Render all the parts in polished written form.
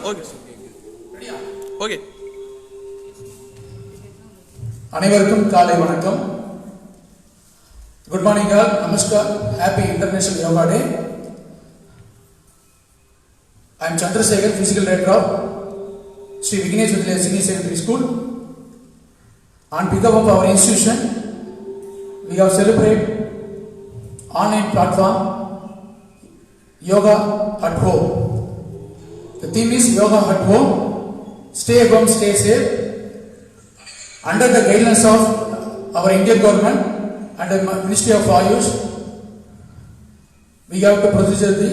Okay okay. அனைவருக்கும் காலை வணக்கம். Good morning all. Namaskar. Happy international yoga day. I am Chandrasekhar, Physical Director of Sri Vignesh Vidya Senior Secondary School. On behalf of our institution, we have celebrated online platform Yoga at Home. The theme is Yoga at Home. Stay at home, stay safe. Under the guidelines of our Indian government and the Ministry of Ayush, we have to procedure the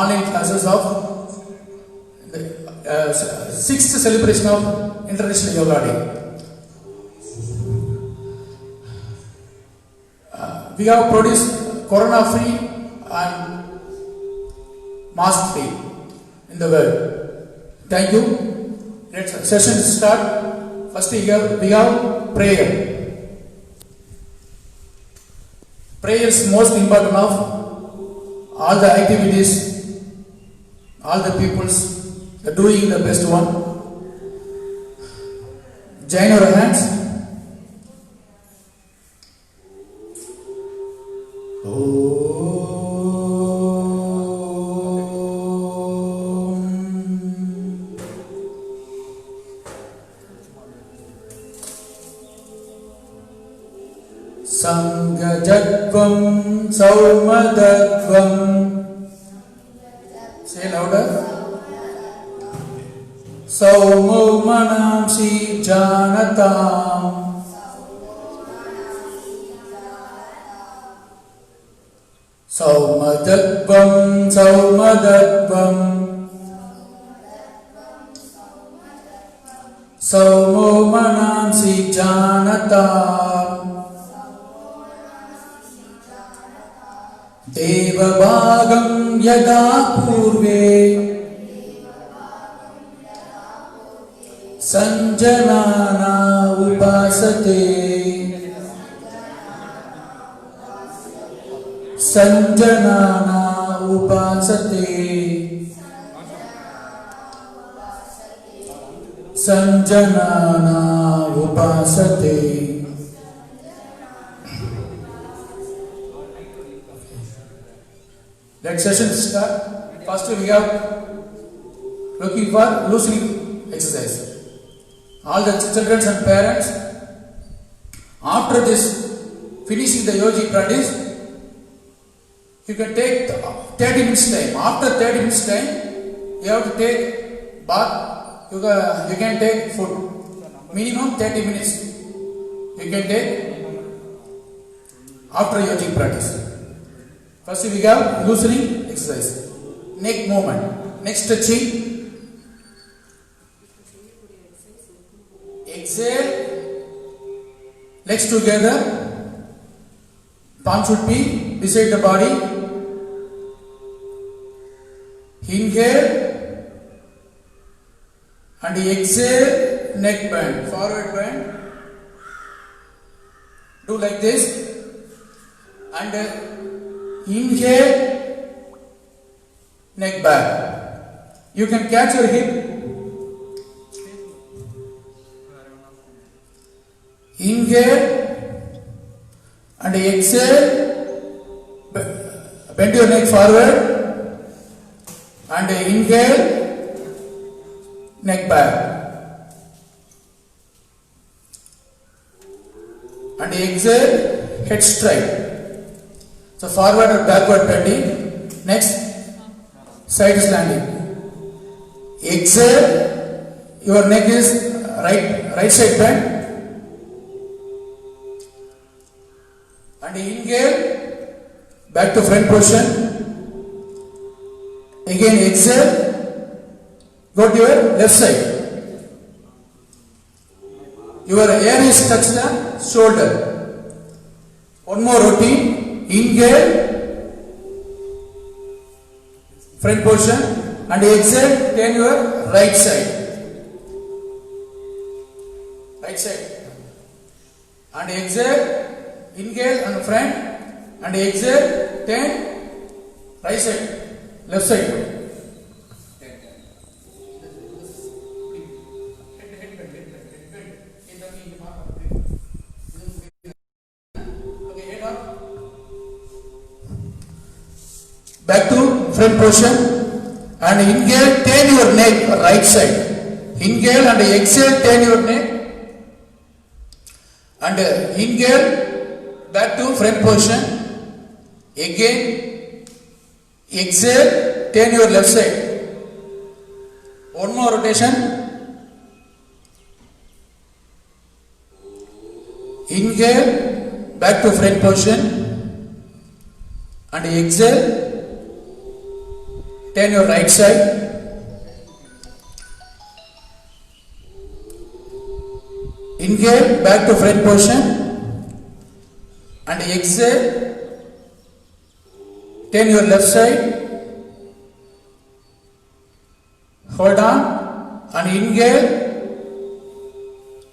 online classes of the sixth celebration of International Yoga Day. We have produced corona free and mask free in the world. Thank you. Let's session start. First we have prayer. Prayer is most important of all the activities, all the peoples are doing the best one. Join your hands. Sangajatvam Saumadhatvam. Say louder. Saumo Manamsi Janatam. Saumadhatvam Saumadhatvam. Saumo Manamsi Janatam. Devabhagam yada purve sanjanana upasate. Sanjanana upasate. Sanjanana upasate. Let session start. First we have looking for loosening exercise. All the children and parents, after this finishing the yogic practice, you can take 30 minutes time. After 30 minutes time, you have to take bath. You can take food. Minimum 30 minutes. You can take after yogic practice. First we have loosening exercise. Neck movement. Neck stretching. Exhale. Legs together. Palm should be beside the body. Inhale. And exhale. Neck bend. Forward bend. Do like this. And inhale, neck back. You can catch your hip. Inhale and exhale. Bend your neck forward and inhale, neck back. And exhale, head straight. So forward or backward bending. Next, side slanting. Exhale, your neck is right side bend. And inhale, back to front position. Again exhale, go to your left side. Your ear is touch the shoulder. One more routine. Inhale, front position, and exhale, turn your right side. Right side. And exhale, inhale and front, and exhale, turn right side, left side. front portion and inhale, turn your neck right side. Inhale and exhale, turn your neck and inhale back to front portion. Again exhale, turn your left side. One more rotation. Inhale back to front portion and exhale, turn your right side. Inhale back to front portion and exhale, turn your left side. Hold on and inhale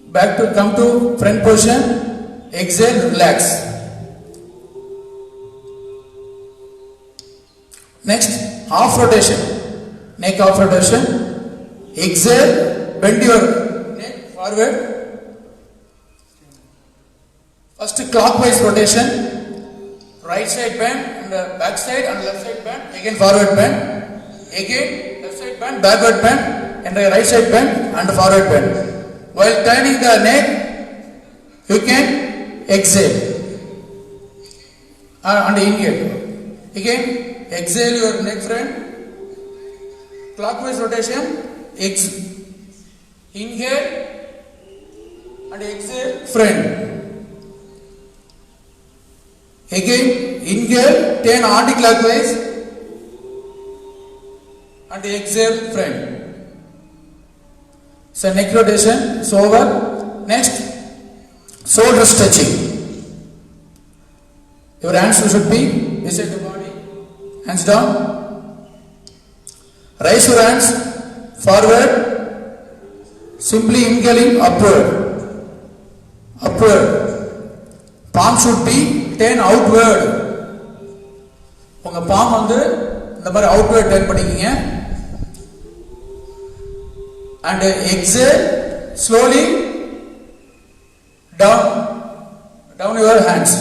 back to come to front position. Exhale, relax. Next, half rotation, neck half rotation. Exhale, bend your neck forward. First clockwise rotation, right side bend and back side and left side bend. Again forward bend. Again left side bend, backward bend and right side bend and forward bend. While turning the neck, you can exhale and inhale. Again, exhale your neck front. Clockwise rotation. Inhale and exhale front. Again, inhale, turn anti-clockwise and exhale front. So neck rotation is over. Next, shoulder stretching. Your hands should be beside the body. Hands down. Raise your hands forward. Simply inhaling upward. Upward. Palm should be turn outward. உங்க palm வந்து இந்த மாதிரி outward turn பண்ணிக்கீங்க. And exhale slowly down your hands.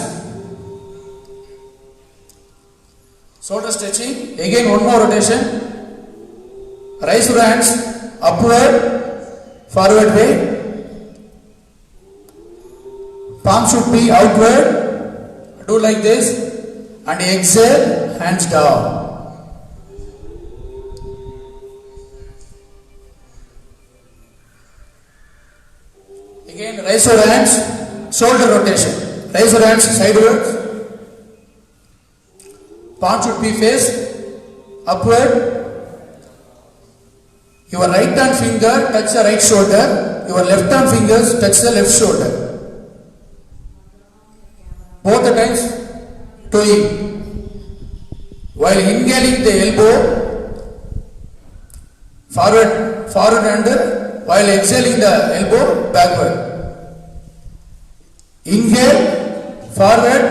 Shoulder stretching. Again one more rotation. Raise your hands upward, forward way. Palm should be outward. Do like this and exhale, hands down. Again raise your hands, shoulder rotation. Raise your hands sideways. Palm should be faced upward. Your right hand finger touch the right shoulder. Your left hand fingers touch the left shoulder. Both the times toeing. While inhaling the elbow forward and while exhaling the elbow backward. Inhale forward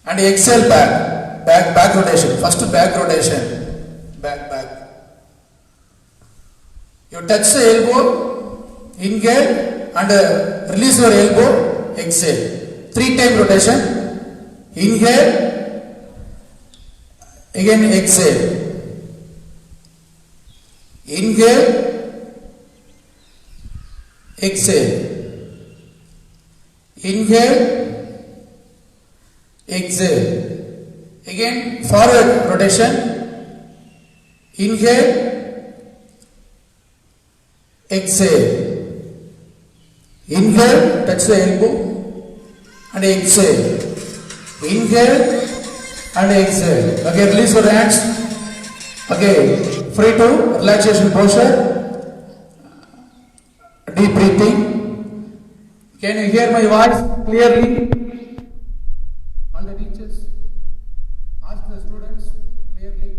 and exhale back rotation. First back rotation, back. You touch the elbow, inhale and release your elbow, exhale. 3-time rotation. Inhale, again exhale. Inhale, exhale. Inhale, exhale. Again forward rotation. Inhale, exhale. Inhale, touch the elbow and exhale. Inhale and exhale. Again release your hands. Again free to relaxation posture. Deep breathing. Can you hear my voice clearly? All the teachers, ask the students clearly.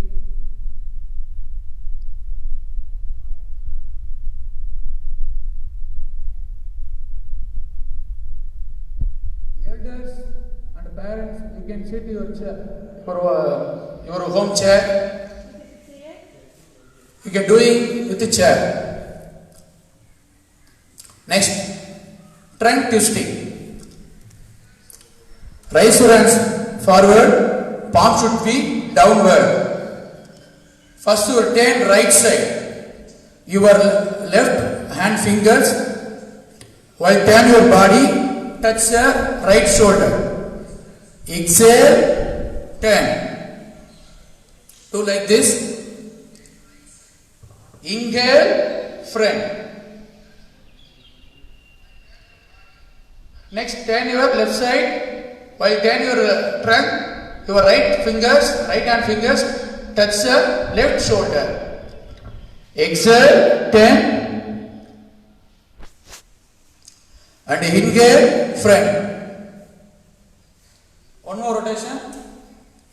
Elders and parents, you can sit your chair, your home chair. You can do it with the chair. Next, trunk twisting. Raise your hands forward. Palm should be downward. First you turn right side. Your left hand fingers while turn your body, touch the right shoulder. Exhale, turn. Do like this. Inhale, front. Next, turn your left side. While turn your trunk, your right hand fingers, touch the left shoulder. Exhale, turn. And inhale, front. One more rotation.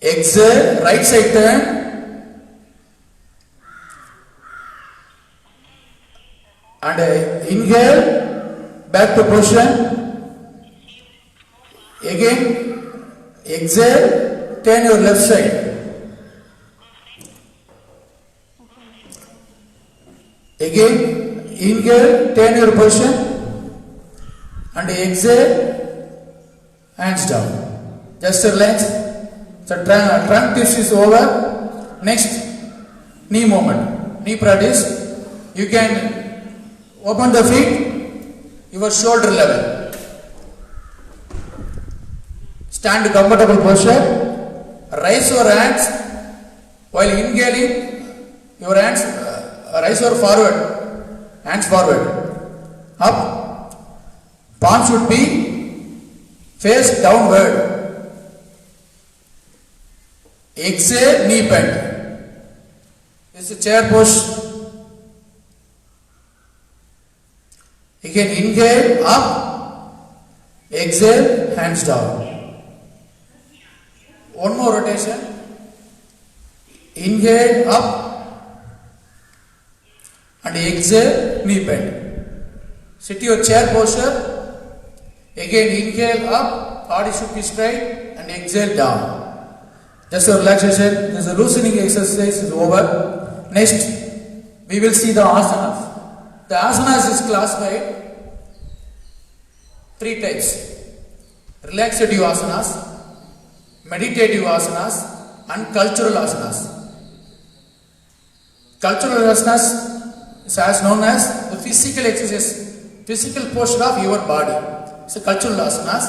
Exhale, right side turn. And inhale, back to position. Again, exhale, turn your left side. Again, inhale, turn your position. And exhale, hands down. Just relax. So trunk twist is over. Next, knee movement. Knee practice. You can open the feet, your shoulder level. Stand comfortable posture. Raise your hands while inhaling. Your hands raise your forward. Hands forward. Up. Palm should be face downward. Exhale, knee bend. This is chair pose. Again, inhale, up. Exhale, hands down. One more rotation. Inhale, up. And exhale, knee bend. Sit your chair posture. Again, inhale, up. Body should be straight. And exhale, down. Just a relaxation. This is a loosening exercise is over. Next, we will see the asanas. The asanas is classified 3 types. Relaxative asanas, meditative asanas, and cultural asanas. Cultural asanas is as known as the physical exercise, physical posture of your body. So cultural asanas.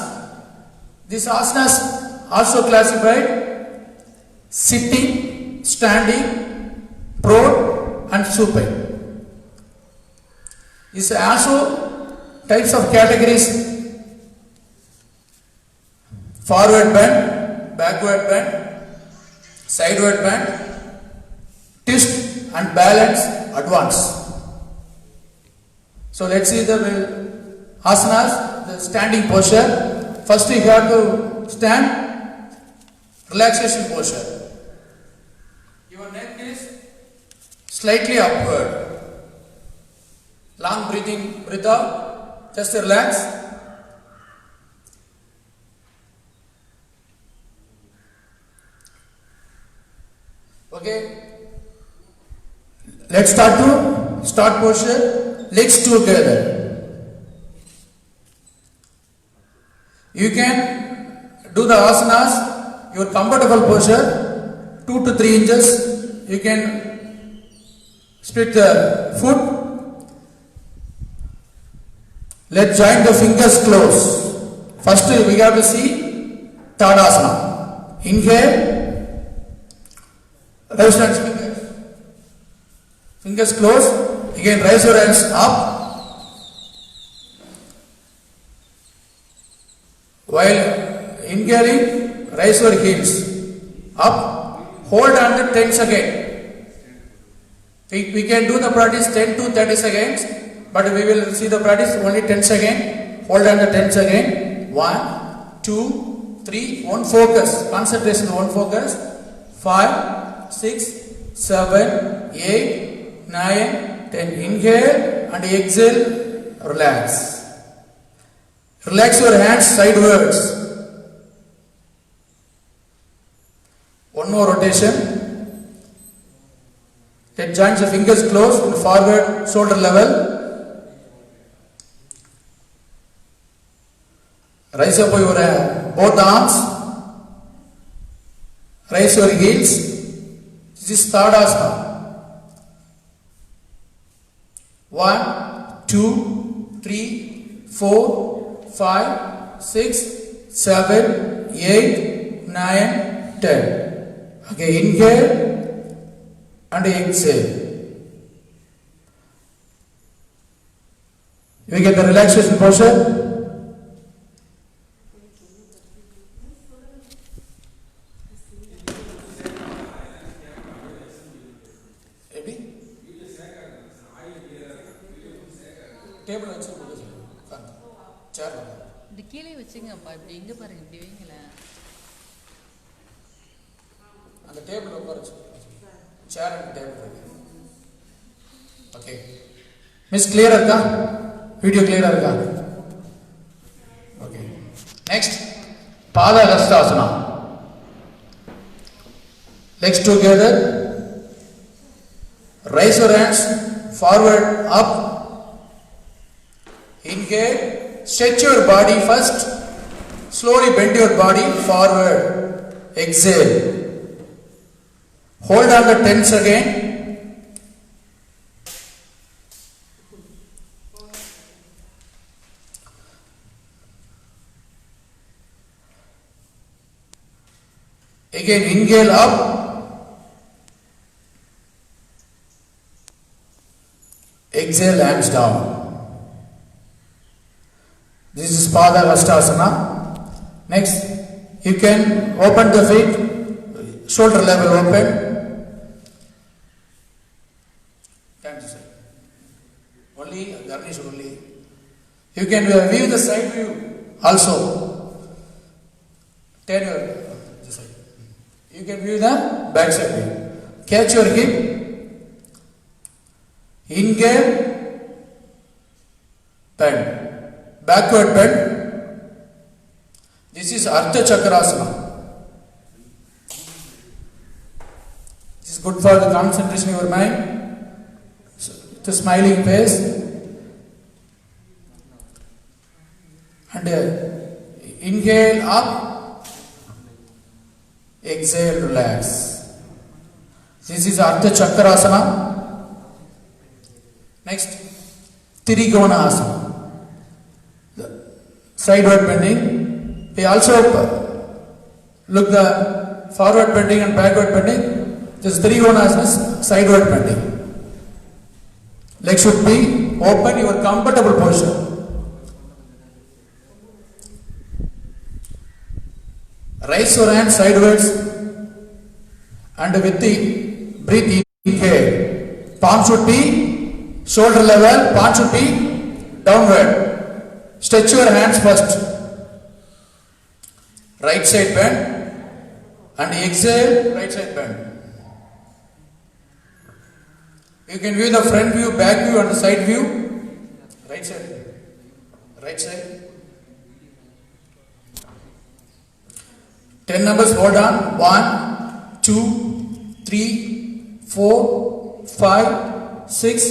These asanas also classified sitting, standing, prone, and supine. These are also types of categories: forward bend, backward bend, sideward bend, twist and balance, advance. So let's see the asanas, the standing posture. First you have to stand, relaxation posture. Your neck is slightly upward. Long breathing, breathe out, just relax. Okay. Let's start posture, legs together. You can do the asanas, your comfortable posture, 2 to 3 inches. You can split the foot. Let's join the fingers close. First we have to see Tadasana. Inhale, raise hands, fingers close. Again raise your hands up. While inhaling, raise your heels up. Hold under 10 seconds. We can do the practice 10 to 30 seconds. But we will see the practice only 10 seconds. Hold under 10 seconds. 1, 2, 3. One focus. Concentration, one focus. 5, 6, 7, 8, 9, 10. Inhale and exhale. Relax. Relax your hands sidewards. One more rotation. Then join the fingers close in forward shoulder level. Raise up your both arms Raise your heels. This is third asana. 1, 2, 3, 4, 5, 6, 7, 8, 9, 10. Okay, inhale and exhale. You get the relaxation posture. Table chair. இந்த கீழே வச்சுங்கப்பா இப்படி எங்க பாருங்க இப்படி வைங்களேன் அந்த table உட்கார சேர் and table. Okay miss கிளியரா இருக்கா? வீடியோ கிளியரா இருக்கா? ஓகே நெக்ஸ்ட் பாத ஹஸ்தாசனா. Legs together, raise your hands forward up. Inhale, stretch your body first, slowly bend your body forward. Exhale, hold on the tense again. Again inhale up, exhale hands down. This is Pada Hastasana. Next, you can open the feet, shoulder level open. Thank you, sir. Only garnish only. You can view the side view also. Turn your this side. You can view the back side view. Catch your hip. Inhale, bend. Backward bend. This is Ardha Chakrasana. This is good for the concentration of your mind. So, the smiling face. And inhale up. Exhale, relax. This is Ardha Chakrasana. Next, Trikona Asana. Sideward bending. We also look the forward bending and backward bending. This Trikona Asana, sideward bending. Legs should be open, your comfortable posture. Raise your hand sideways and with the breathe inhale. Palm should be shoulder level, palm should be downward. Stretch your hands first. Right side bend and exhale, right side bend. You can view the front view, back view and the side view. Right side. Right side. 10 numbers, hold on. 1, 2, 3, 4, 5, 6,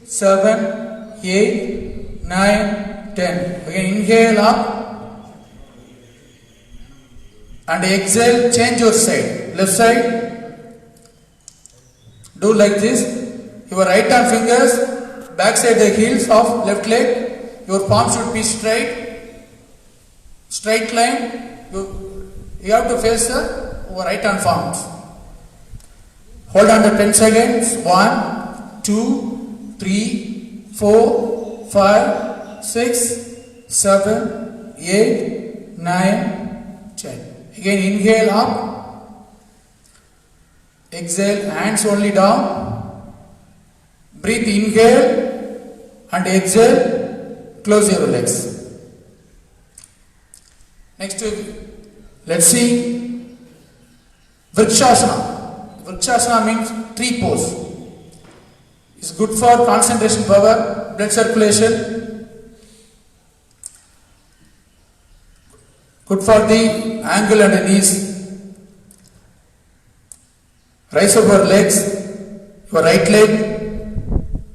7, 8, 9, 10. Again, inhale up and exhale, change your side. Left side. Do like this. Your right hand fingers, back side the heels of left leg. Your palm should be straight. Straight line. You have to face your right hand palms. Hold on the 10 seconds. 1, 2, 3, 4, 5, 6, 7, 8, 9, 10. Again inhale up. Exhale, hands only down. Breathe, inhale and exhale. Close your legs. Next, let's see Vrikshasana. Vrikshasana means tree pose. It's good for concentration power, blood circulation. Good for the ankle and the knees. Raise up your legs. Your right leg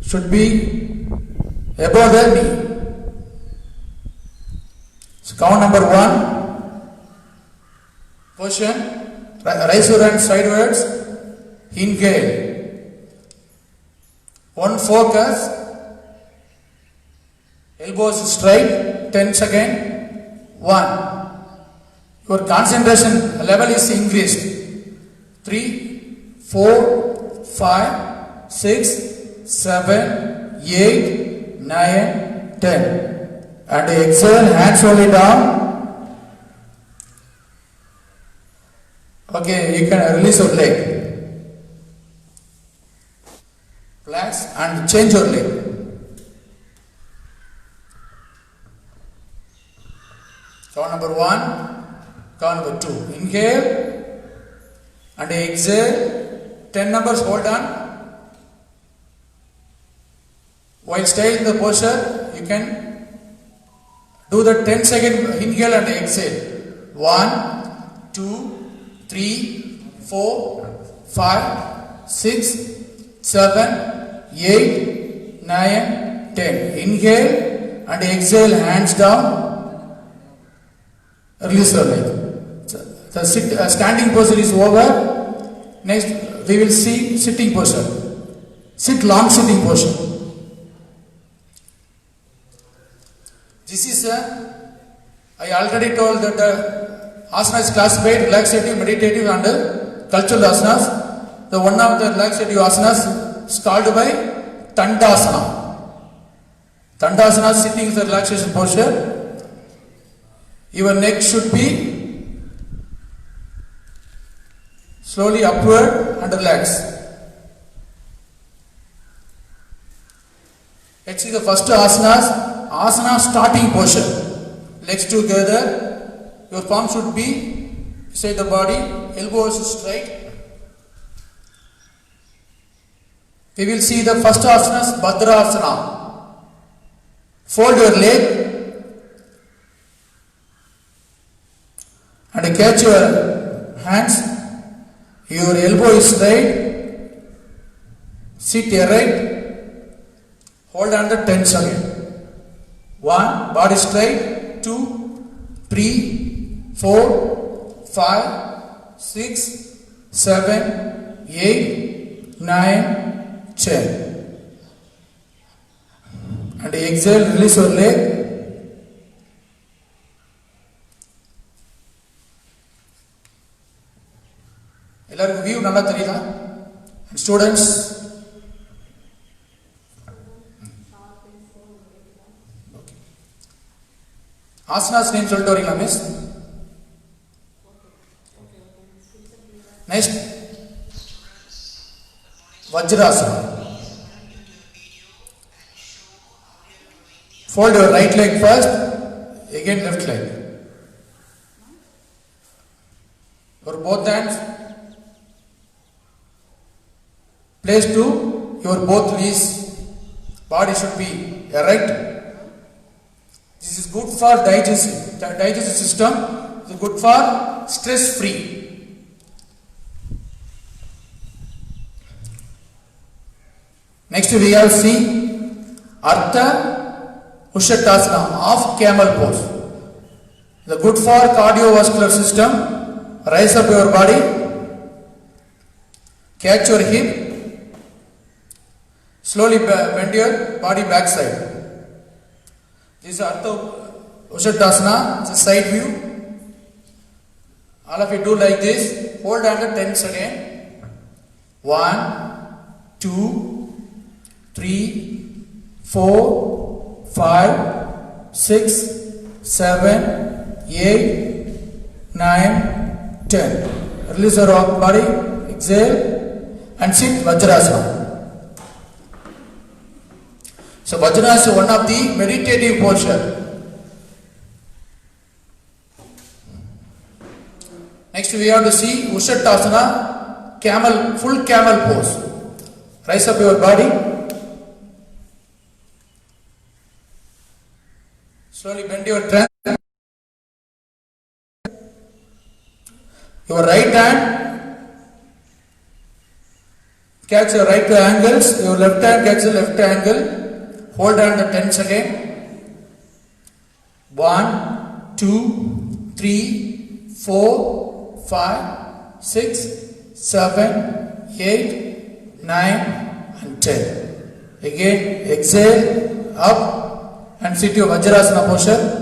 should be above the knee. So count number 1. Position. Raise your hand sideways. Inhale. One focus. Elbows straight. 10 seconds. 1. Your concentration level is increased. 3, 4, 5, 6, 7, 8, 9, 10. And exhale, hands only down. Okay, you can release your leg. Relax and change your leg. Count number 1, count number 2. Inhale and exhale. 10 numbers, hold on. While staying in the posture, you can do the 10-second inhale and exhale. 1, 2, 3, 4, 5, 6, 7, 8, 9, 10. Inhale and exhale, hands down. Release your leg. The standing posture is over. Next, we will see sitting posture. Sit long sitting posture. This is I already told that the asana is classified relaxative, meditative and cultural asanas. The one of the relaxative asanas is called by Tandasana. Tandasana sitting is the relaxation posture. Your neck should be slowly upward and relax. Let's see the first asanas. Asana starting posture. Legs together. Your palm should be beside the body. Elbows straight. We will see the first asana, Bhadrasana. Fold your leg and catch your hands. Your elbow is straight. Sit erect. Hold on the 10 seconds. 1, body straight. 2, 3, 4, 5, 6, 7, 8, 9, 10. And exhale, release your leg. எல்லாருக்கும் view நல்லா தெரியுதா? Students asanas name சொல்லிட்டு வரீங்களா miss? Next Vajrasana. Fold your right leg first, again left leg. Your both hands place to your both knees. Body should be erect. This is good for digestive system. It is good for stress free. Next we have see Ardha Ushattasana, half camel pose. The good for cardiovascular system. Rise up your body. Catch your hip. Slowly bend your body back side. This is Ardha Ushattasana. It's a side view. All of you do like this. Hold under 10 seconds. 1, 2, 3, 4, 5, 6, 7, 8, 9, 10. Release your body. Exhale and sit Vajrasana. So Vajrasana is one of the meditative posture. Next we have to see Ushattasana, camel, full camel pose. Rise up your body. Slowly bend your trunk. Your right hand catch your right angles. Your left hand catch the left angle. Hold on the 10 seconds. 1, 2, 3, 4, 5, 6, 7, 8, 9 and 10. Again exhale up and sit your Vajrasana posture.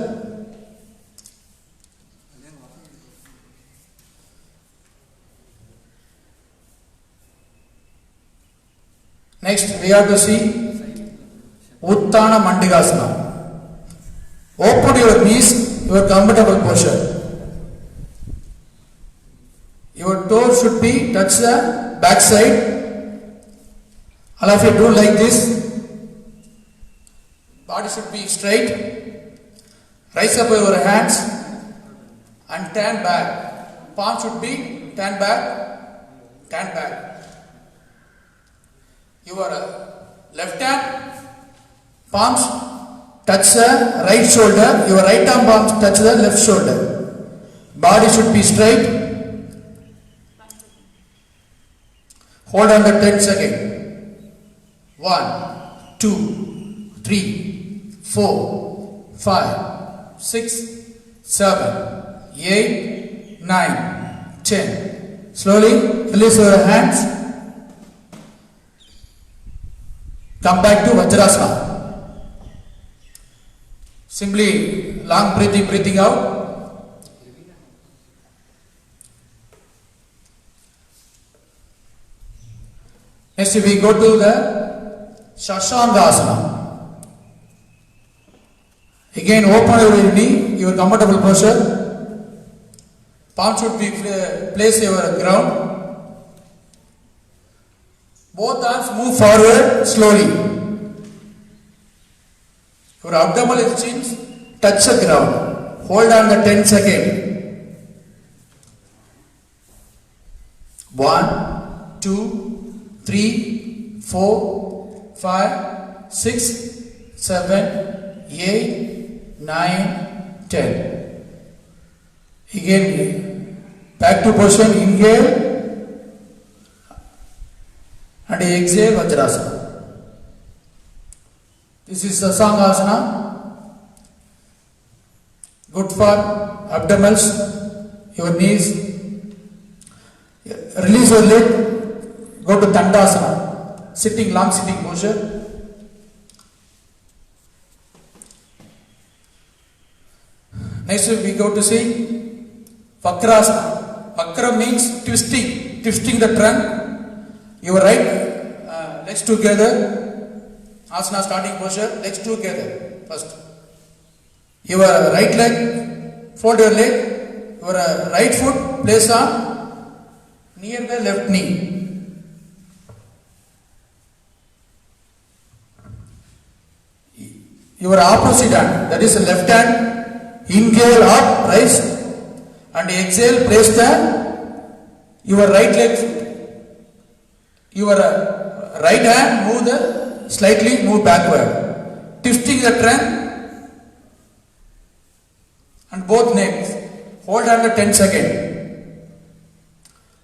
Next we have to see Uttana Mandigasana. Open your knees, your comfortable posture. Your toes should be touch the back side. All of you do like this. Body should be straight. Raise up your hands and turn back. Palm should be turn back, turn back. Your left hand palms touch the right shoulder. Your right arm palms touch the left shoulder. Body should be straight. Hold on the 10 seconds. 1, 2, 3, 4, 5, 6, 7, 8, 9, 10. Slowly release your hands. Come back to Vajrasana. Simply long breathing out. Next we go to the Shashangasana. Again open your knee, your comfortable posture. Palm should be placed your ground. Both arms move forward slowly. Your abdominal chins touch the ground. Hold on the 10 seconds. 1, 2, 3, 4, 5, 6, 7, 8, 9, 10. Again, back to position. Inhale and exhale Vajrasana. This is Sasangasana. Good for abdominals, your knees. Release your leg. Go to Dandasana. Sitting, long sitting posture. Next we go to see Vakrasana. Vakra means twisting the trunk. Your right legs together. Asana starting posture, legs together first. Your right leg, fold your leg. Your right foot place on near the left knee. Your opposite hand, that is the left hand, inhale up, rise, and exhale, place your right leg. Your right hand slightly move backward, twisting the trunk and both necks. Hold on the 10 seconds.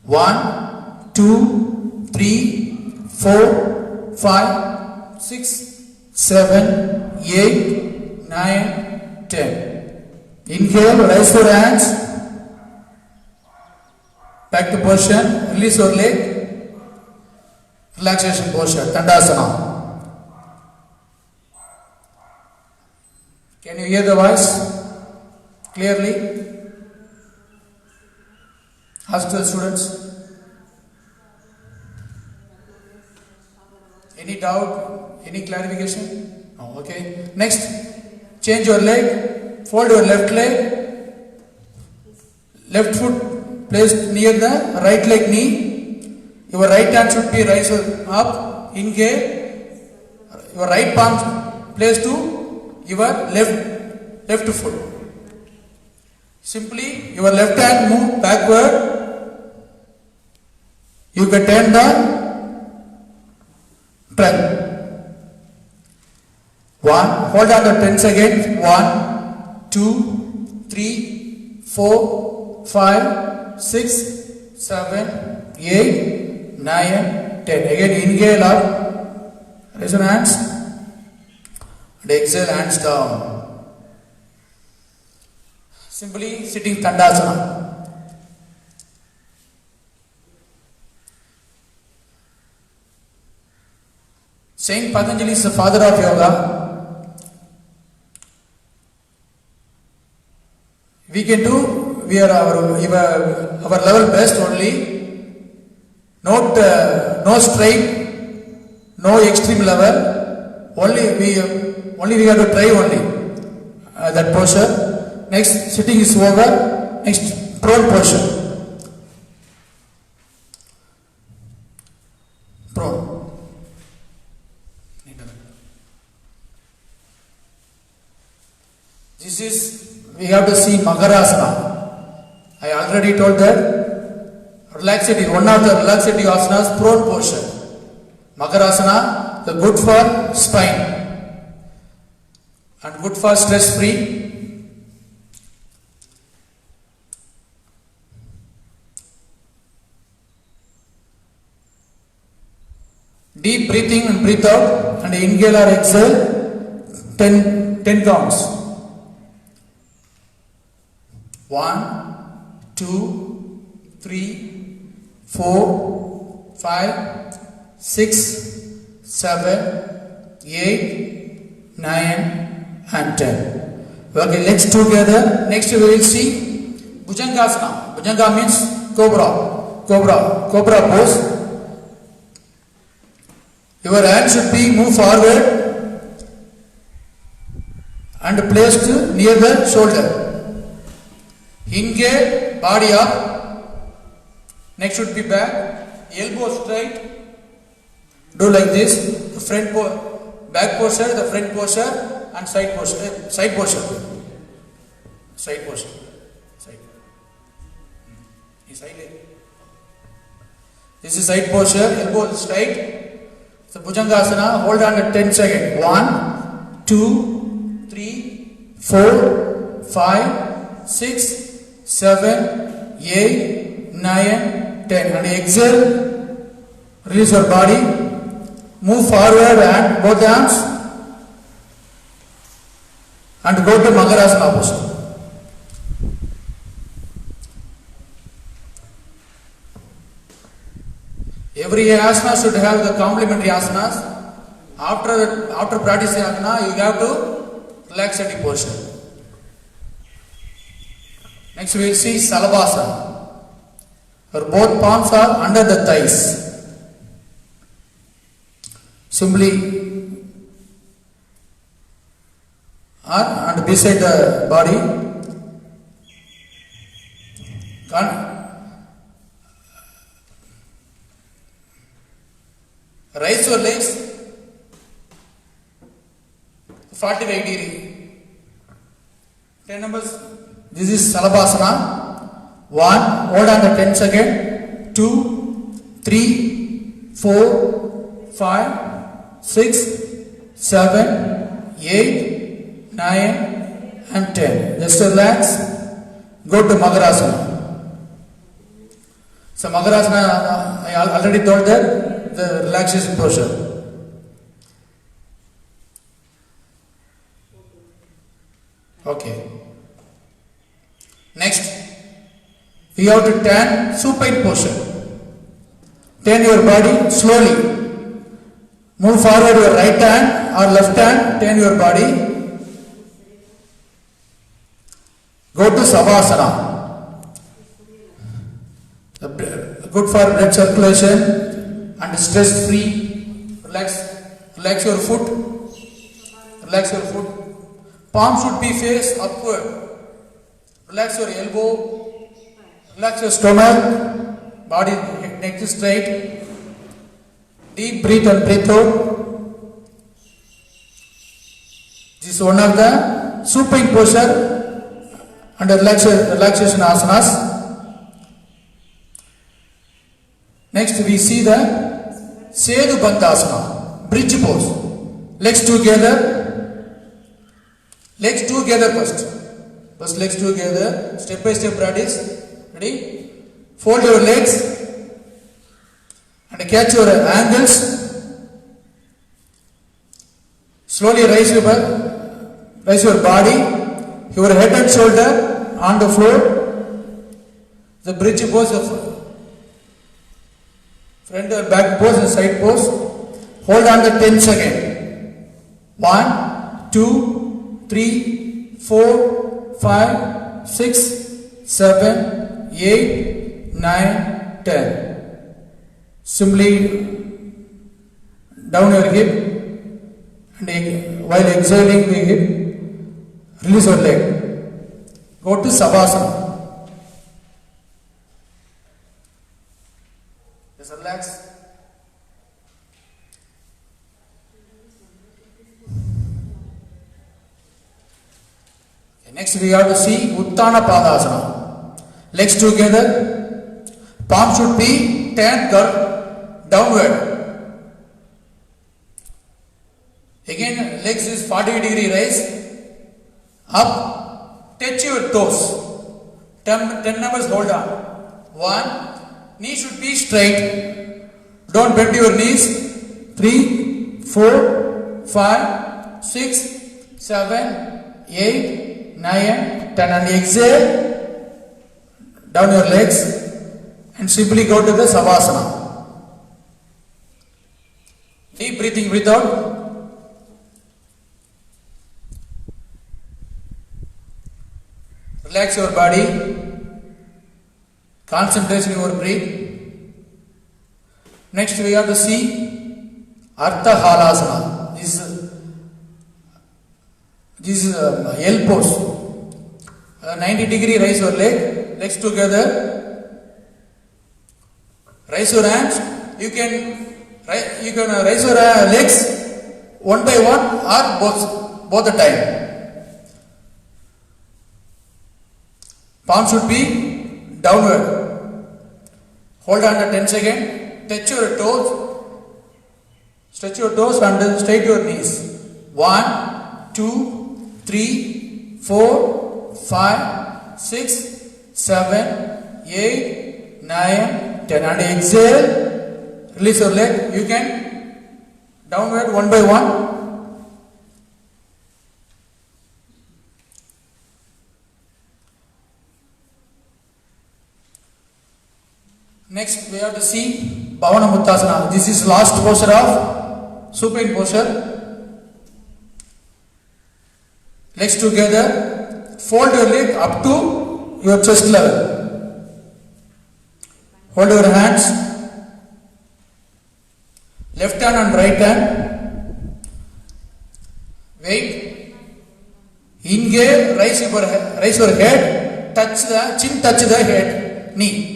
1, 2, 3, 4, 5, 6, 7, 8, 9, 10. Inhale, raise your hands. Back to position. Release your leg. Relaxation posture, Dandasana. Can you hear the voice clearly? Ask the students. Any doubt? Any clarification? No, okay. Next, change your leg. Fold your left leg. Left foot placed near the right leg knee. Your right hand should be raised up. Inhale. Your right palm placed to your left foot. Simply your left hand move backward. You can turn the trunk. 1. Hold on the 10 seconds. 1, 2, 3, 4, 5, 6, 7, 8, 9, 10. Again inhale up. Raise your hands. And exhale, hands down. Simply sitting Dandasana. Saint Patanjali is the father of yoga. We can do, we are our level best only. No straight, no extreme level. Only we have to try only that posture. Next, sitting is over. Next, prone posture. Prone. This is, we have to see Makarasana. I already told that relaxative, one of the relaxative asanas, prone posture. Makarasana, the good for spine and good for stress free. Deep breathing and breathe out, and inhale or exhale 10 counts. 1, 2, 3, 4, 5, 6, 7, 8, 9 and 10. Okay, legs together. Next we will see Bhujangasana. Bhujanga means cobra pose. Your hand should be moved forward and placed near the shoulder. Inhale, body up. Neck should be back. Elbow straight. Do like this. The back posture, the front posture, and side posture. Side posture. Side posture. Side. This is side posture. Elbow straight. So Bhujangasana, hold on at 10 seconds. 1, 2, 3, 4, 5, 6, 7, 8, 9, 10. And exhale. Release your body. Move forward and both arms. And go to Makarasana posture. Every asana should have the complementary asanas. After practicing asana, you have to relax at the posture. Next we will see Salabhasana. Where both palms are under the thighs. Simply and beside the body. Raise your legs 45 degree. 10 numbers. This is Salabhasana. 1, hold on the 10 second. 2, 3, 4, 5, 6, 7, 8, 9 and 10. Just relax. Go to Makarasana. So Makarasana, I already told that. The relaxation posture. Okay. Next, we have to turn supine posture. Turn your body slowly. Move forward your right hand or left hand. Turn your body. Go to Savasana. Good for blood circulation. And stress free. Relax your foot. Relax your foot. Palm should be face upward. Relax your elbow. Relax your stomach. Body neck is straight. Deep breathe and breathe out. This is one of the supine posture and relaxation asanas. Next we see the Sedu Bandhasana, bridge pose. Legs together. Legs together first. First legs together. Step by step practice. Ready? Fold your legs and catch your ankles. Slowly raise your body. Your head and shoulder on the floor. The bridge pose of front or back pose and side pose. Hold on the 10 second. 1, 2, 3, 4, 5, 6, 7, 8, 9, 10. Simply down your hip and while exhaling the hip, release your leg. Go to Savasana. Just relax. Next we have to see Uttana Padasana. Legs together. Palm should be turned downward. Again legs is 40-degree raise. Up. Touch your toes. 10 numbers hold on. 1. Knee should be straight. Don't bend your knees. 3, 4, 5, 6, 7, 8, 9, 10 and exhale down your legs and simply go to the Savasana. Deep breathing, breathe out. Relax your body. Concentration on your breath. Next we have to see Ardha Halasana. This is L pose. 90-degree raise your legs together. Raise your hands. You can raise your legs one by one or both the time. Palm should be downward. Hold on to 10 seconds. Touch your toes. Stretch your toes and straight your knees. 1, 2, 3, 4, 5, 6, 7, 8, 9, 10 and exhale. Release your leg. You can downward one by one. Next we have to see Bhavana Muttasana. This is last posture of supine posture. Legs together. Fold your leg up to your chest level. Hold your hands. Left hand and right hand. Wait. Inhale. Raise your head. Chin touch the head. Knee.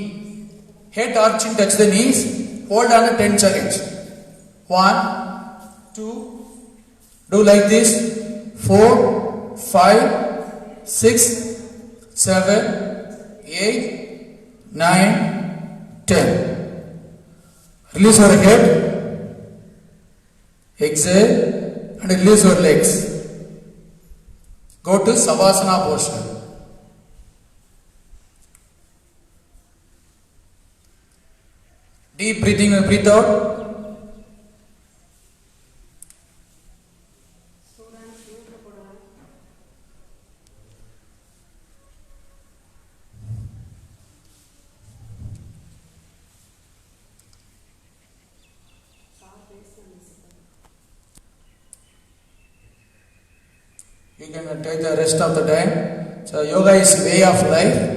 Head or chin touch the knees. Hold on 10 seconds. 1, 2. Do like this. 4, 5, 6, 7, 8, 9, 10. Release your head. Exhale and release your legs. Go to Savasana posture. Deep breathing and breathe out. You can take the rest of the time. So yoga is way of life.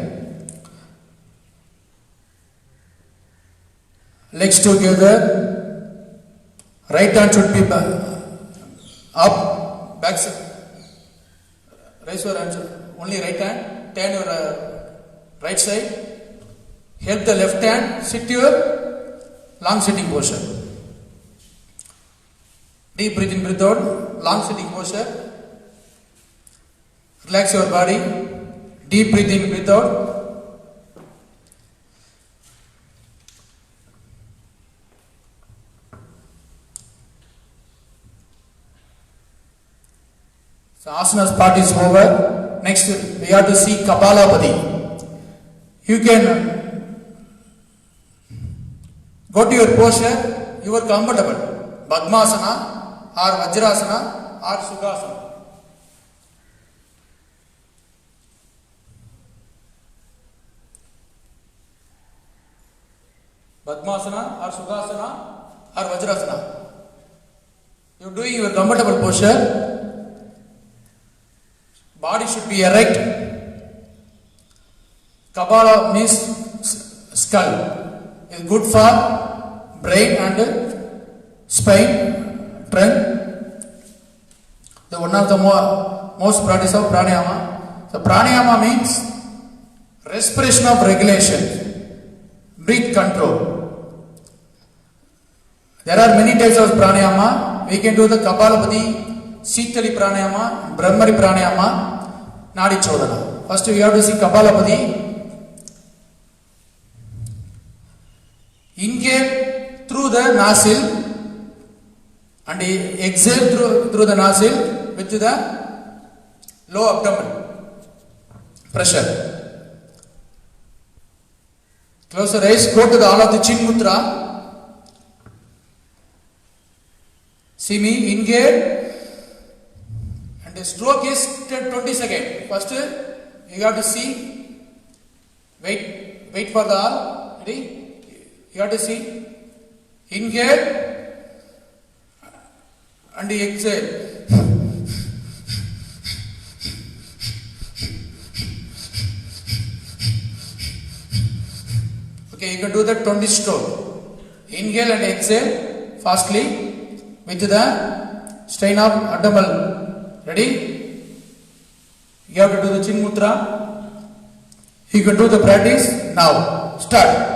Legs together. Right hand should be up. Back side. Raise your hands. Only right hand. Turn your right side. Help the left hand. Sit your long sitting posture. Deep breathing, breathe out. Long sitting posture. Relax your body. Deep breathing, breathe out. So asanas part is over. Next we have to see Kapalabhati. You can go to your posture. You are comfortable. Padmasana or Vajrasana or Sukhasana. Padmasana or Sukhasana or Vajrasana. You're doing your comfortable posture. Body should be erect. Kapala means skull. It's good for brain and spine, trunk. The one of the most practice of pranayama. So pranayama means respiration of regulation, breath control. There are many types of pranayama. We can do the Kapalabhati, Sitali pranayama, Brahmari pranayama, Nadi Chodhana. First we have to see Kapalabhati. Inhale through the nostril and exhale through the nostril with the low abdomen pressure. Close the eyes, go to the all of the chin mudra. See me, inhale and the stroke is 20 seconds. First you have to see, wait for the all. Ready? You have to see, inhale and exhale. Okay, you can do that 20 stroke. Inhale and exhale fastly with the strain of abdominal. Ready? You have to do the chin mudra. You can do the practice now. Start.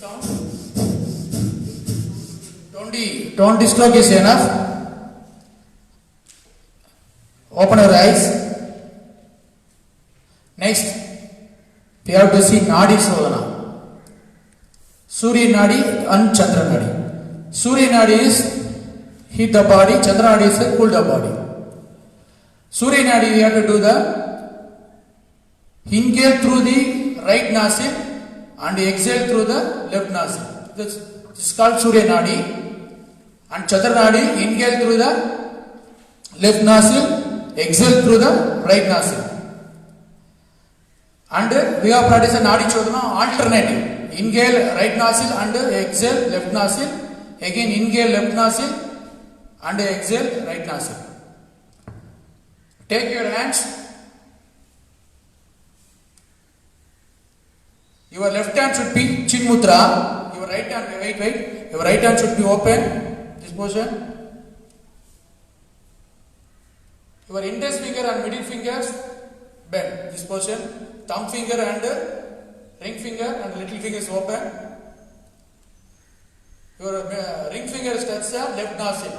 Sound. 20 stroke is enough. Open your eyes. Next, we have to see Nadi Sodhana. Surya Nadi and Chandra Nadi. Surya Nadi is heat the body, Chandra Nadi is cool the body. Surya Nadi we have to do the inhale through the right nostril and exhale through the left nostril. This is called Surya Nadi. And Chandra Nadi, inhale through the left nostril, exhale through the right nostril. And we have practiced Nadi Chodhana alternative. Inhale right nostril and exhale left nostril. Again inhale left nostril and exhale right nostril. Take your hands. Your left hand should be chin mudra. Your right hand, wait. Your right hand should be open. This position. Your index finger and middle fingers bend. This position. Thumb finger and ring finger and little finger is open. Your ring finger is touch the left nostril.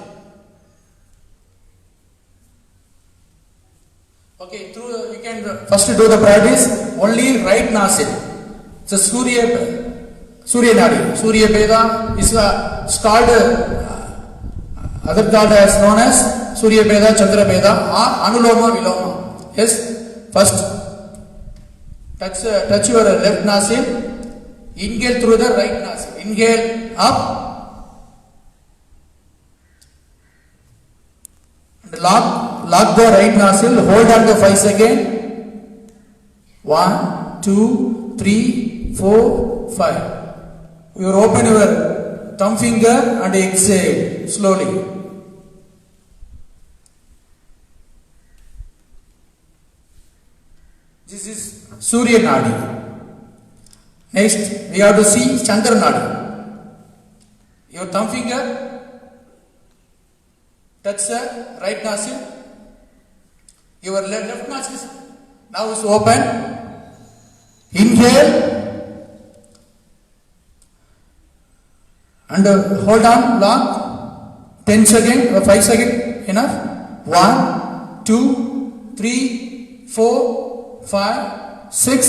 Okay, you can first do the practice only right nostril. So Surya Nadi, Surya Veda is called other called as known as Surya Veda, Chandra Veda or Anuloma Viloma. Yes, first touch your left nostril, inhale through the right nostril, inhale up and lock the right nostril, hold on to 5 seconds. 1, 2, 3, 4, 5. You open your thumb finger and exhale slowly. This is Surya Nadi. Next, we have to see Chandra Nadi. Your thumb finger touch the right nostril. Your left nostril now is open. Inhale and hold on long 10 seconds or 5 seconds enough. 1, 2, 3, 4, 5, 6,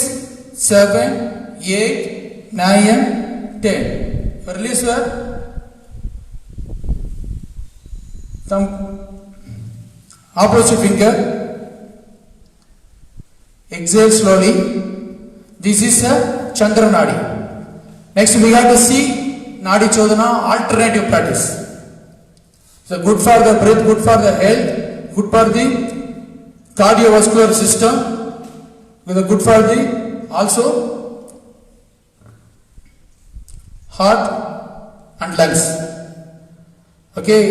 7, 8, 9, 10. Release your thumb, opposite finger. Exhale slowly. This is a Chandra Nadi. Next we have to see Nadi Chodhana alternative practice. So good for the breath, good for the health, good for the cardiovascular system, good for the also heart and lungs. Okay,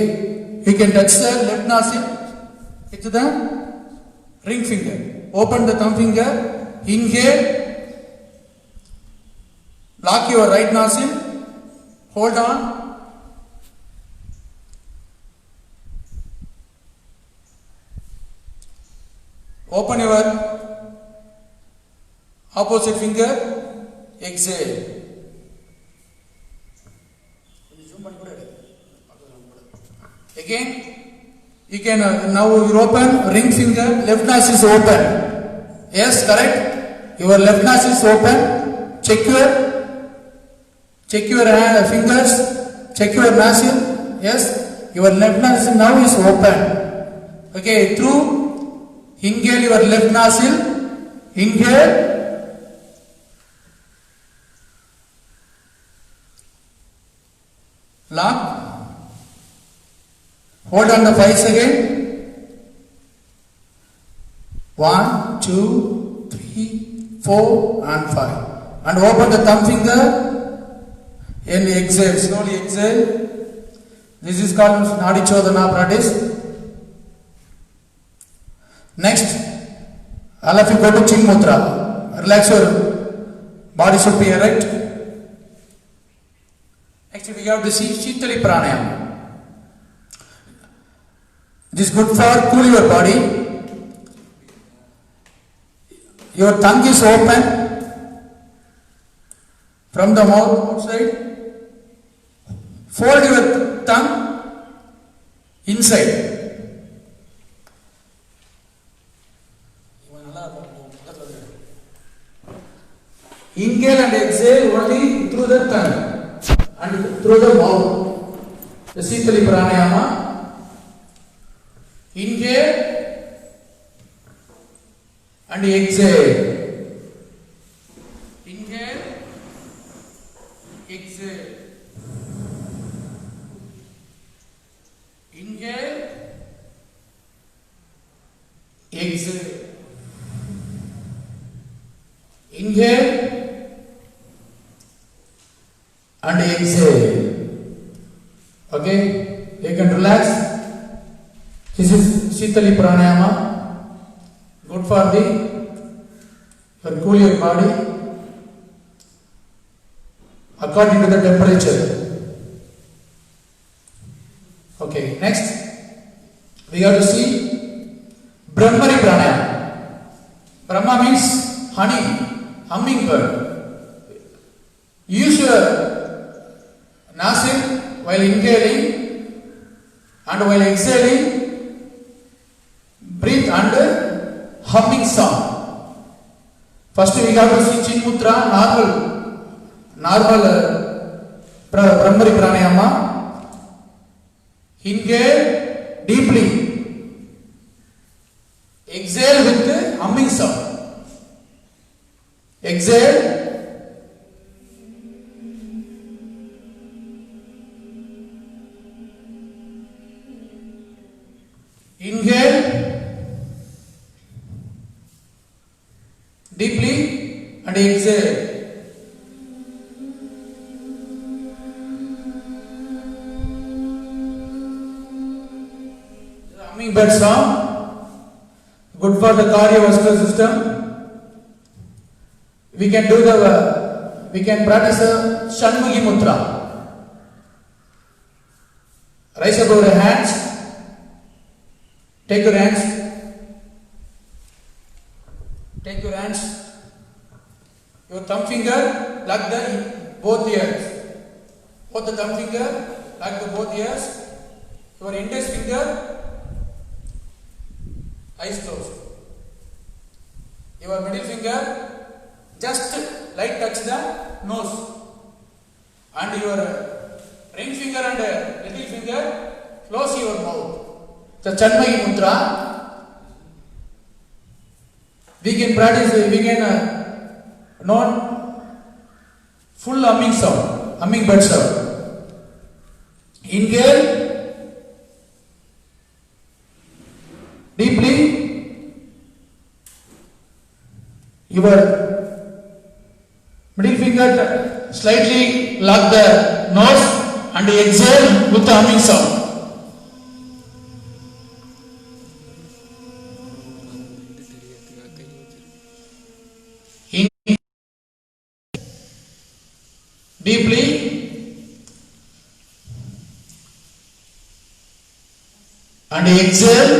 you can touch the left nostril with the ring finger. Open the thumb finger, inhale, lock your right nostril, hold on, open your opposite finger, exhale. Again, you can now you open ring finger, left nostril is open. Yes, correct. Your left nostril is open. Check your hand, fingers. Check your nostril. Yes, your left nostril now is open. Okay, through inhale your left nostril. Inhale. Lock. Hold on the 5 seconds. 1, 2, 3, 4 and 5. And open the thumb finger and exhale. Slowly exhale. This is called Nadi Chodhana practice. Next, all of you go to Chin Mudra. Relax your body should be erect. Next we have to see Shitali Pranayama. This is good for cool your body. Your tongue is open from the mouth outside. Fold your tongue inside. Inhale and exhale only through the tongue and through the mouth. The Shitali Pranayama. Inhale and exhale. Inhale, exhale. Inhale, exhale. Inhale and exhale. Okay, you can relax. This is Shitali Pranayama. Good for the cool your body according to the temperature. Okay, next we have to see Brahmari Pranayama. Brahma means honey, hummingbird. Use your nostril while inhaling and while exhaling. Breathe under humming sound. First we have to see Chin Mudra, normal Brahmari Pranayama. Inhale deeply. Exhale with the humming sound. Exhale. Inhale. Deeply and exhale. Hummingbird sound, good for the cardiovascular system. We can practice a Shanmughi Mudra. Raise up your hands. Take your hands. Take your hands, your thumb finger, lock the both ears. Both the thumb finger, lock the both ears. Your index finger, eyes closed. Your middle finger, just light touch the nose. And your ring finger and little finger, close your mouth. The Chanmagi Mudra. We can practice, we can note full humming sound, hummingbird sound. Inhale deeply. Your middle finger slightly lock the nose and exhale with the humming sound. Inhale deeply. And exhale,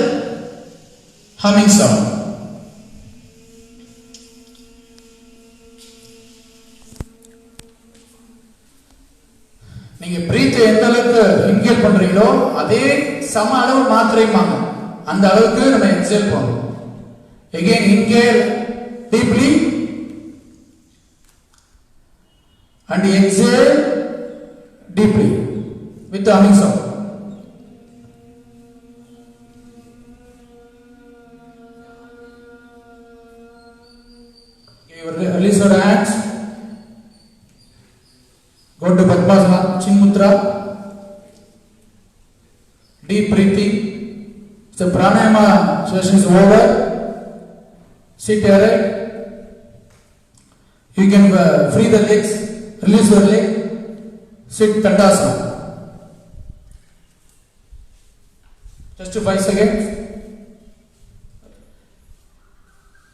humming sound. நீங்க breath எந்த அளவுக்கு inhale பண்றீங்களோ அதே சம அளவு மாத்திரைமாங்க அந்த அளவுக்கு நம்ம எக்ஸேல் பண்ணணும். Again inhale deeply and exhale deeply with the humming sound. Release your hands. Go to Padmasana, Chin Mudra. Deep breathing. So pranayama session is over. Sit erect. You can free the legs. Release your leg. Sit Tandasana. Just 5 seconds.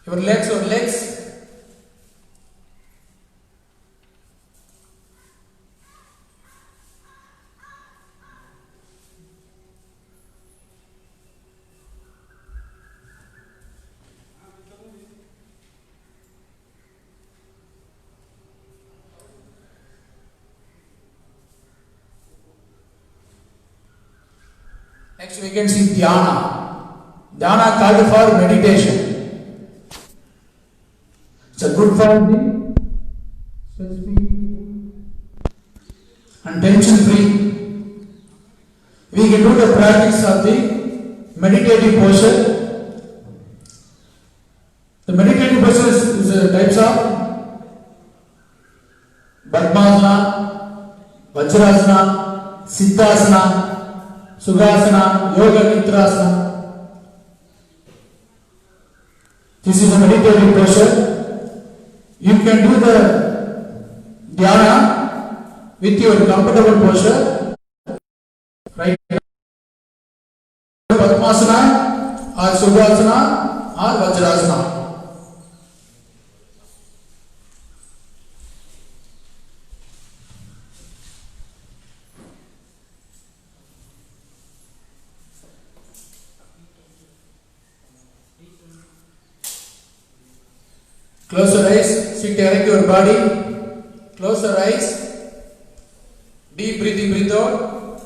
Your legs. Next we can see dhyana. Dhyana called for meditation. It's a good for the stress free and tension free. We can do the practice of the meditative posture. The meditative posture is types of Padmasana, Vajrasana, Siddhasana, Sukhasana, Yoga Nidrasana. This is a meditative posture. You can do the dhyana with your comfortable posture. Right now, Padmasana or Sukhasana or Vajrasana. Close your eyes, sit erect your body, close your eyes, deep breathing, breathe out,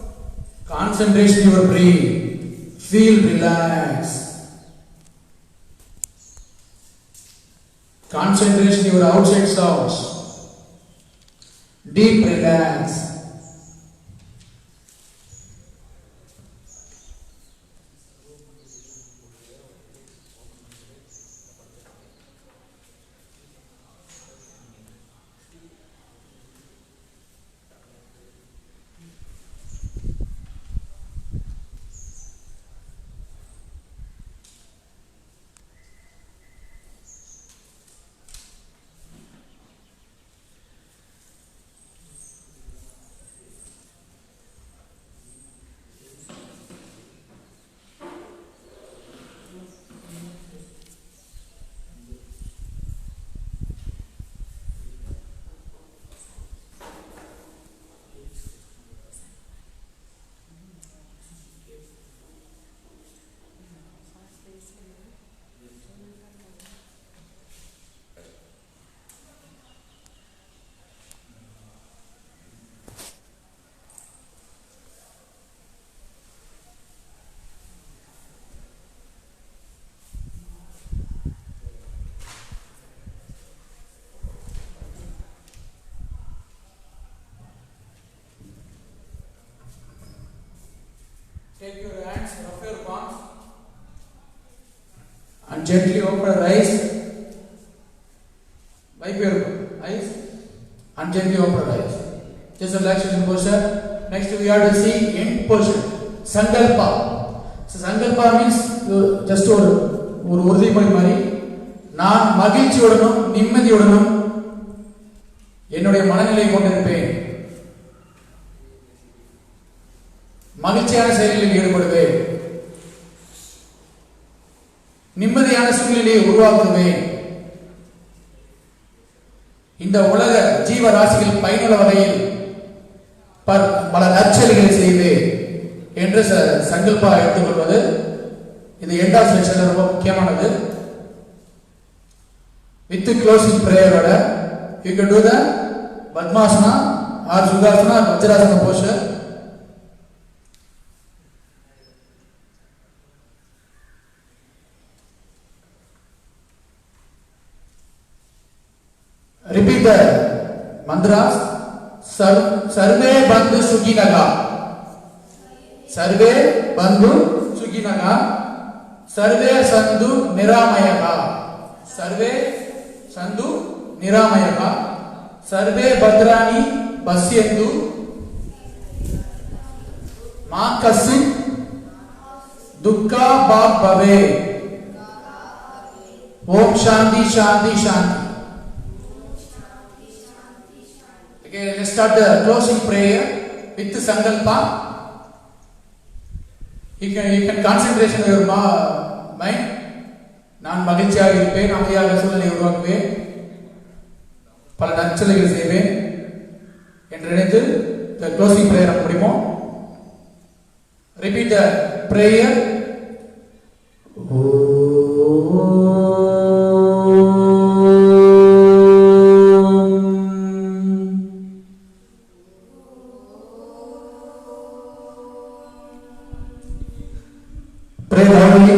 concentration your breath, feel relaxed, concentration your outside sounds, deep relax. Take your hands, rub your palms and gently open your eyes. Wipe your eyes and gently open your eyes. Just relaxation posture. Next we have to see end portion. Sankalpa. So Sankalpa means just ஒரு உறுதிமொழி மாதிரி நான் மகிழ்ச்சியுடனும் நிம்மதியுடனும் என்னுடைய மனநிலை கொண்டிருப்பேன். மகிழ்ச்சியான செயல்களில் ஈடுபடுவேன். நிம்மதியான சூழ்நிலையை உருவாக்குவேன். இந்த உலக ஜீவராசிகள் பயனுள்ள வகையில் பல நற்செயல்களை செய்வேன் என்று சங்கல்பா எடுத்துக்கொள்வது இது எண்டாவது செக்ஷன்ல ரொம்ப முக்கியமானது. வித் க்ளோசிங் பிரேயரோட you can do the padmasana or sukhasana vajrasana posture. Repeat the mantras. Sarve bandhu sukinaga. Sarve bandhu sukinaga. Sarve sandhu niramayaga. Sarve sandhu niramayaga. Sarve bhadrani pasyantu. Ma kasit dukkha bhag bhave. Om shanti shanti shanti. Okay, let's start the closing prayer with Sankalpa. You can concentration on your mind. நான் மகிழ்ச்சியாக இருப்பேன், அமைதியாக சூழ்நிலை உருவாக்குவேன், பல நற்செயல்கள் செய்வேன் என்று நினைத்து the closing prayer முடிப்போம். Repeat the prayer. Pray loudly.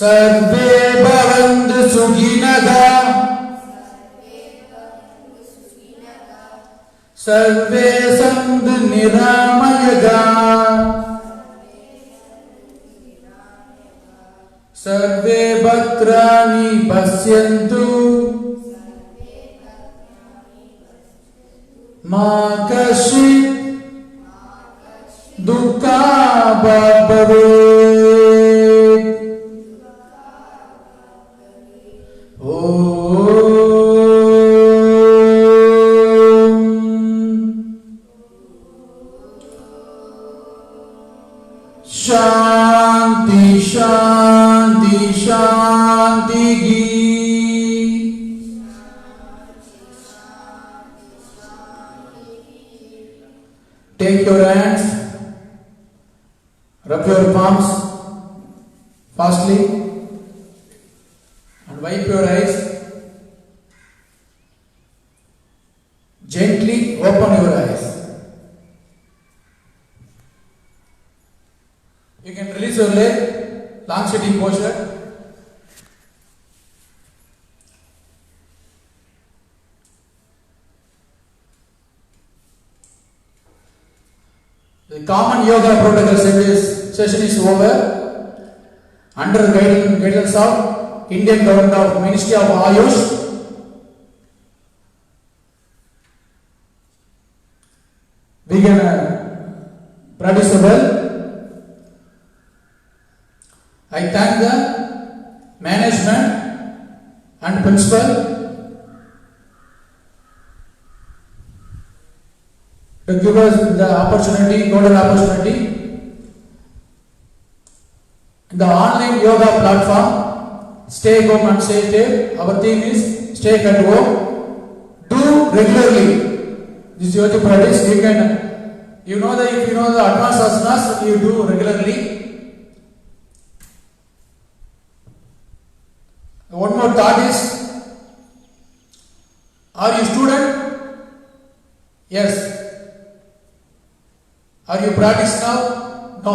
सर्वे भवन्तु सुखिनः सर्वे सन्तु निरामयः सर्वे भद्राणि पश्यन्तु मा कश्चित् दुःखाभाग् भवेत्. शांति शांति शांति की. Take your hands, rub your palms fastly and wipe your eyes. Gently open your eyes. You can release your leg, long sitting posture. The common yoga protocol session is over. Under the guidance of Indian Government of Ministry of Ayush, we can practice well. I thank the management and principal to give us the opportunity, golden opportunity. The online yoga platform, stay home and stay safe. Our theme is stay at home. Do regularly. This is your practice. You can, if you know the advanced asanas, you do regularly. One more thought is, are you student? Yes. Are you practice now? No.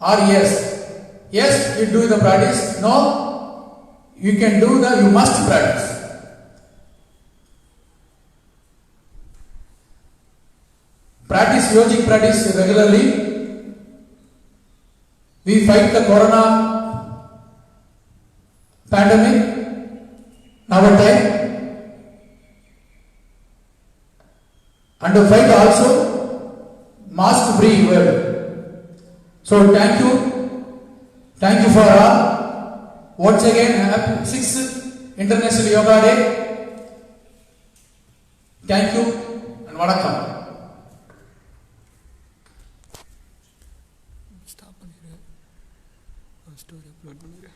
or yes? Yes, you do the practice. No, you can do the, you must practice. Practice yogic practice regularly. We fight the corona pandemic nowadays, and to fight also mask free world. So thank you for once again happy 6th International Yoga Day. Thank you and vanakkam. Stop பண்ணிடுறேன் story upload பண்ணுறேன்.